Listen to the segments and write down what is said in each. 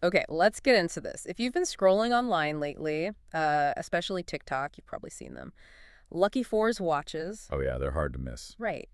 Okay, let's get into this. If you've been scrolling online lately, especially TikTok, you've probably seen them. Lucky Four's watches. Oh yeah, they're hard to miss. Right.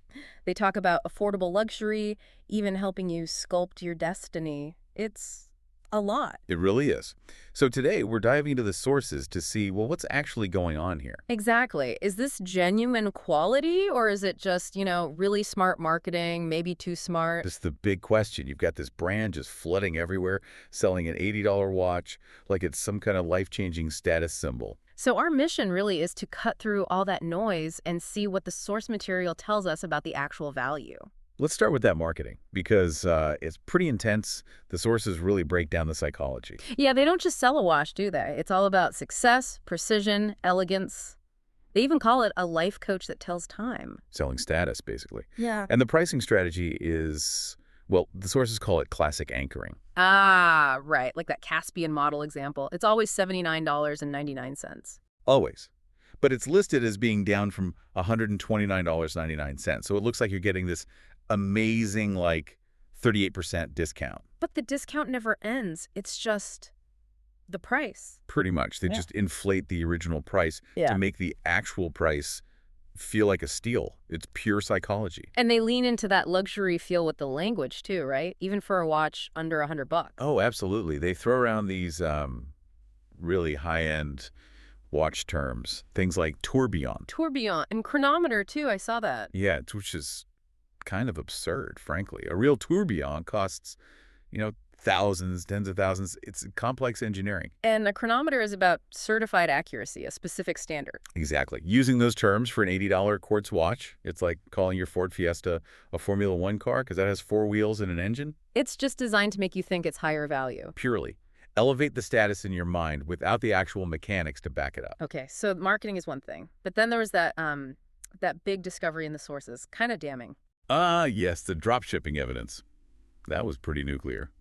They talk about affordable luxury, even helping you sculpt your destiny. It's a lot. It really is. So today we're diving into the sources to see, well, what's actually going on here? Exactly. Is this genuine quality or is it just, really smart marketing, maybe too smart? This is the big question. You've got this brand just flooding everywhere, selling an $80 watch like it's some kind of life-changing status symbol. So our mission really is to cut through all that noise and see what the source material tells us about the actual value. Let's start with that marketing because it's pretty intense. The sources really break down the psychology. Yeah, they don't just sell a watch, do they? It's all about success, precision, elegance. They even call it a life coach that tells time. Selling status, basically. Yeah. And the pricing strategy is, well, the sources call it classic anchoring. Ah, right. Like that Caspian model example. It's always $79.99. Always. But it's listed as being down from $129.99. So it looks like you're getting this amazing, like, 38% discount. But the discount never ends. It's just the price. Pretty much. They just inflate the original price to make the actual price feel like a steal. It's pure psychology. And they lean into that luxury feel with the language too, right? Even for a watch under $100. Oh, absolutely. They throw around these really high-end watch terms, things like tourbillon. Tourbillon and chronometer too. I saw that. Yeah, which is kind of absurd, frankly. A real tourbillon costs, thousands, tens of thousands. It's complex engineering. And a chronometer is about certified accuracy, a specific standard. Exactly. Using those terms for an $80 quartz watch, it's like calling your Ford Fiesta a Formula One car because that has 4 wheels and an engine. It's just designed to make you think it's higher value. Purely. Elevate the status in your mind without the actual mechanics to back it up. Okay, so marketing is one thing. But then there was that big discovery in the sources. Kind of damning. Yes, the drop shipping evidence. That was pretty nuclear.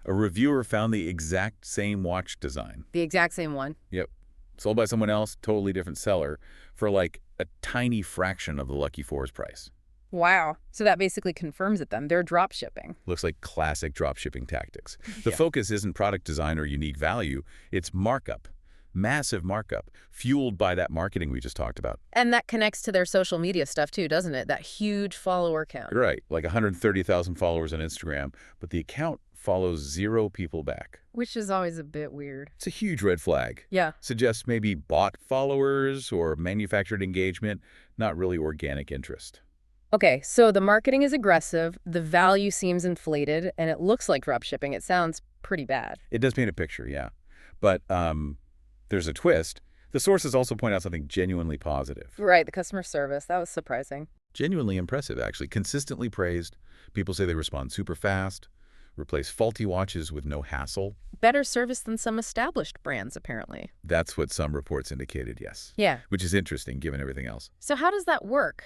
A reviewer found the exact same watch design. The exact same one? Yep. Sold by someone else, totally different seller, for like a tiny fraction of the Lucky Four's price. Wow. So that basically confirms it then. They're drop shipping. Looks like classic drop shipping tactics. The focus isn't product design or unique value. It's markup. Massive markup, fueled by that marketing we just talked about. And that connects to their social media stuff too, doesn't it? That huge follower count. Right, like 130,000 followers on Instagram, but the account follows 0 people back. Which is always a bit weird. It's a huge red flag. Yeah. Suggests maybe bot followers or manufactured engagement, not really organic interest. Okay, so the marketing is aggressive, the value seems inflated, and it looks like drop shipping. It sounds pretty bad. It does paint a picture, yeah. But there's a twist. The sources also point out something genuinely positive. Right, the customer service. That was surprising. Genuinely impressive, actually. Consistently praised. People say they respond super fast, replace faulty watches with no hassle. Better service than some established brands, apparently. That's what some reports indicated, yes. Yeah. Which is interesting, given everything else. So how does that work?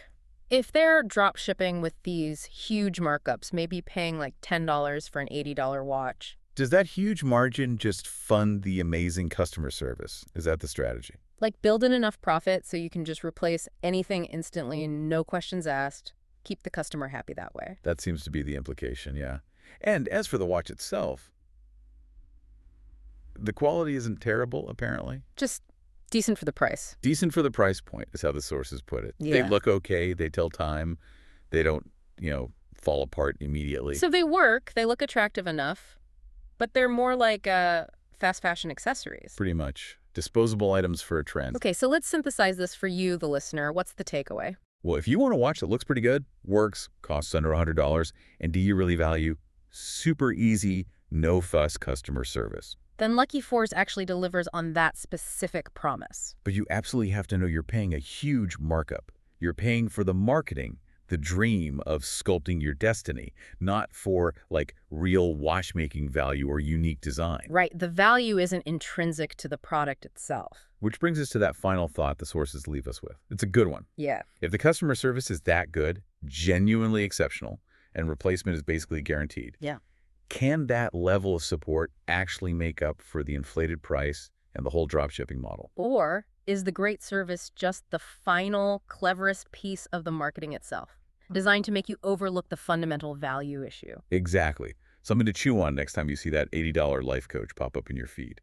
If they're drop shipping with these huge markups, maybe paying like $10 for an $80 watch. Does that huge margin just fund the amazing customer service? Is that the strategy? Like build in enough profit so you can just replace anything instantly and no questions asked. Keep the customer happy that way. That seems to be the implication, yeah. And as for the watch itself, the quality isn't terrible, apparently. Just decent for the price. Decent for the price point is how the sources put it. Yeah. They look okay. They tell time. They don't, fall apart immediately. So they work. They look attractive enough. But they're more like fast fashion accessories. Pretty much. Disposable items for a trend. Okay, so let's synthesize this for you, the listener. What's the takeaway? Well, if you want a watch that looks pretty good, works, costs under $100, and do you really value super easy, no-fuss customer service? Then Lucky Fours actually delivers on that specific promise. But you absolutely have to know you're paying a huge markup. You're paying for the marketing, the dream of sculpting your destiny, not for, like, real watchmaking value or unique design. Right. The value isn't intrinsic to the product itself. Which brings us to that final thought the sources leave us with. It's a good one. Yeah. If the customer service is that good, genuinely exceptional, and replacement is basically guaranteed, Yeah. can that level of support actually make up for the inflated price and the whole drop shipping model? Or is the great service just the final, cleverest piece of the marketing itself, designed to make you overlook the fundamental value issue? Exactly. Something to chew on next time you see that $80 life coach pop up in your feed.